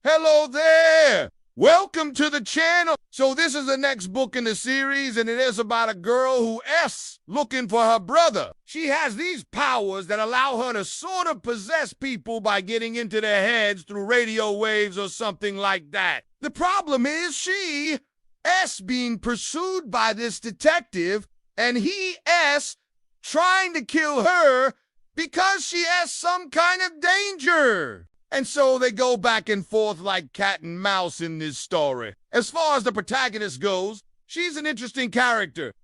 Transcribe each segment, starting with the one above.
Hello there! Welcome to the channel. So this is the next book in the series, and it is about a girl who's looking for her brother. She has these powers that allow her to sort of possess people by getting into their heads through radio waves or something like that. The problem is she's being pursued by this detective, and he's trying to kill her because she has some kind of danger. And so they go back and forth like cat and mouse in this story. As far as the protagonist goes, she's an interesting character.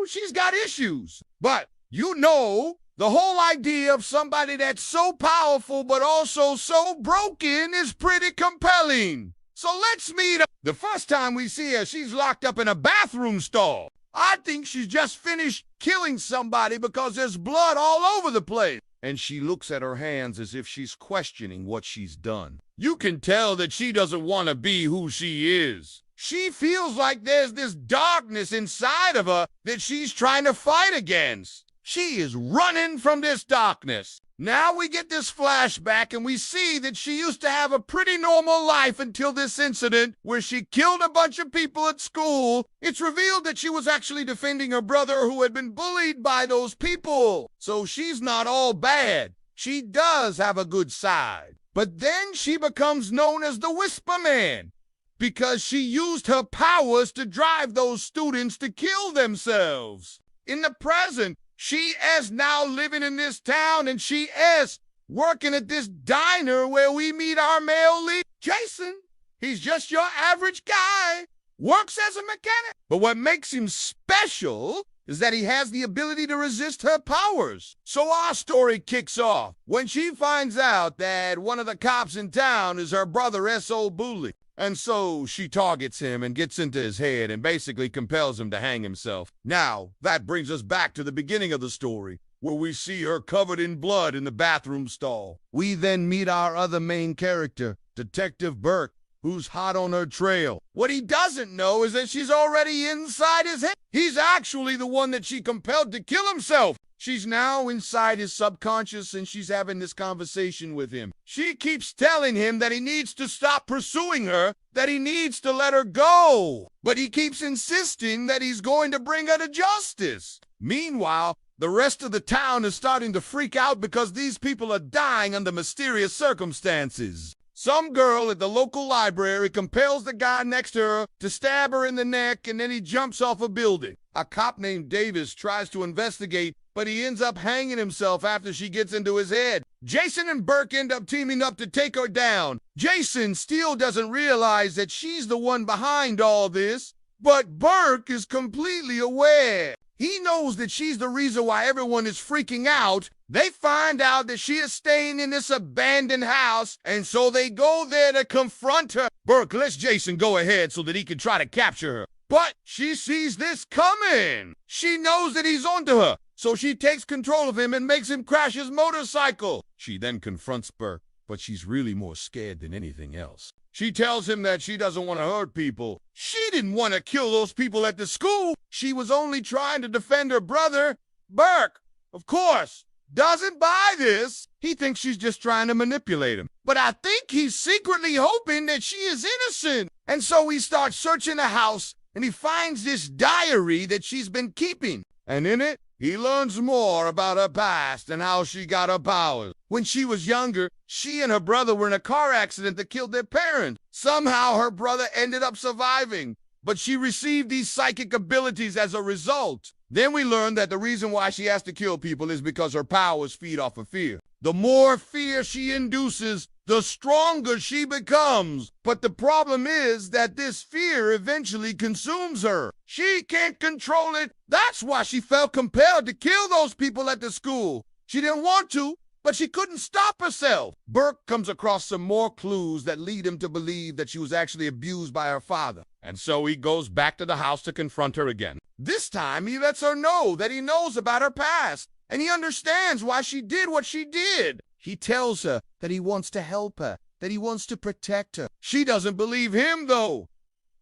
She's got issues. But, the whole idea of somebody that's so powerful but also so broken is pretty compelling. So let's meet her. The first time we see her, she's locked up in a bathroom stall. I think she's just finished killing somebody because there's blood all over the place. And she looks at her hands as if she's questioning what she's done. You can tell that she doesn't want to be who she is. She feels like there's this darkness inside of her that she's trying to fight against. She is running from this darkness. Now we get this flashback and we see that she used to have a pretty normal life until this incident where she killed a bunch of people at school. It's revealed that she was actually defending her brother who had been bullied by those people. So she's not all bad. She does have a good side. But then she becomes known as the Whisper Man because she used her powers to drive those students to kill themselves. In the present, she is now living in this town, and she is working at this diner where we meet our male lead, Jason. He's just your average guy, works as a mechanic. But what makes him special is that he has the ability to resist her powers. So our story kicks off when she finds out that one of the cops in town is her brother S.O. Bully. And so she targets him and gets into his head and basically compels him to hang himself. Now, that brings us back to the beginning of the story, where we see her covered in blood in the bathroom stall. We then meet our other main character, Detective Burke, who's hot on her trail. What he doesn't know is that she's already inside his head. He's actually the one that she compelled to kill himself. She's now inside his subconscious, and she's having this conversation with him. She keeps telling him that he needs to stop pursuing her, that he needs to let her go. But he keeps insisting that he's going to bring her to justice. Meanwhile, the rest of the town is starting to freak out because these people are dying under mysterious circumstances. Some girl at the local library compels the guy next to her to stab her in the neck, and then he jumps off a building. A cop named Davis tries to investigate, but he ends up hanging himself after she gets into his head. Jason and Burke end up teaming up to take her down. Jason still doesn't realize that she's the one behind all this, but Burke is completely aware. He knows that she's the reason why everyone is freaking out. They find out that she is staying in this abandoned house, and so they go there to confront her. Burke lets Jason go ahead so that he can try to capture her. But she sees this coming. She knows that he's onto her, so she takes control of him and makes him crash his motorcycle. She then confronts Burke, but she's really more scared than anything else. She tells him that she doesn't want to hurt people. She didn't want to kill those people at the school. She was only trying to defend her brother. Burke, of course, doesn't buy this. He thinks she's just trying to manipulate him. But I think he's secretly hoping that she is innocent. And so he starts searching the house, and he finds this diary that she's been keeping. And in it, he learns more about her past and how she got her powers. When she was younger, she and her brother were in a car accident that killed their parents. Somehow her brother ended up surviving, but she received these psychic abilities as a result. Then we learned that the reason why she has to kill people is because her powers feed off of fear. The more fear she induces, the stronger she becomes. But the problem is that this fear eventually consumes her. She can't control it. That's why she felt compelled to kill those people at the school. She didn't want to, but she couldn't stop herself. Burke comes across some more clues that lead him to believe that she was actually abused by her father. And so he goes back to the house to confront her again. This time, he lets her know that he knows about her past, and he understands why she did what she did. He tells her that he wants to help her, that he wants to protect her. She doesn't believe him, though.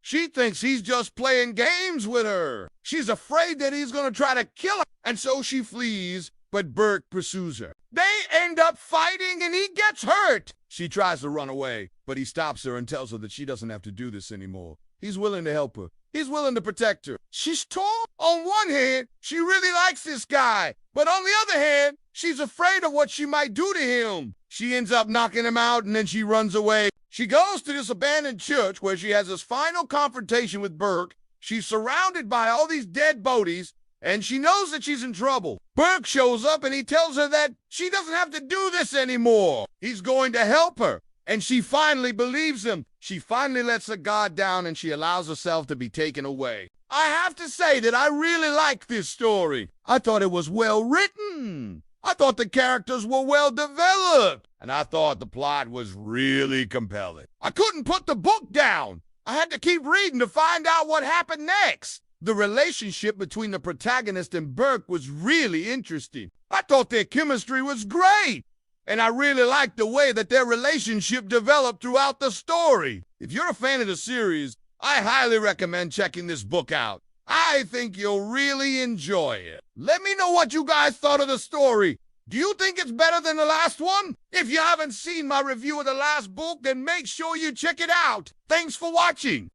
She thinks he's just playing games with her. She's afraid that he's going to try to kill her, and so she flees, but Burke pursues her. They end up fighting, and he gets hurt. She tries to run away, but he stops her and tells her that she doesn't have to do this anymore. He's willing to help her. He's willing to protect her. She's torn. On one hand, she really likes this guy, but on the other hand, she's afraid of what she might do to him. She ends up knocking him out, and then she runs away. She goes to this abandoned church where she has this final confrontation with Burke. She's surrounded by all these dead bodies, and she knows that she's in trouble. Burke shows up, and he tells her that she doesn't have to do this anymore. He's going to help her, and she finally believes him. She finally lets her guard down, and she allows herself to be taken away. I have to say that I really like this story. I thought it was well written. I thought the characters were well developed, and I thought the plot was really compelling. I couldn't put the book down. I had to keep reading to find out what happened next. The relationship between the protagonist and Burke was really interesting. I thought their chemistry was great, and I really liked the way that their relationship developed throughout the story. If you're a fan of the series, I highly recommend checking this book out. I think you'll really enjoy it. Let me know what you guys thought of the story. Do you think it's better than the last one? If you haven't seen my review of the last book, then make sure you check it out. Thanks for watching.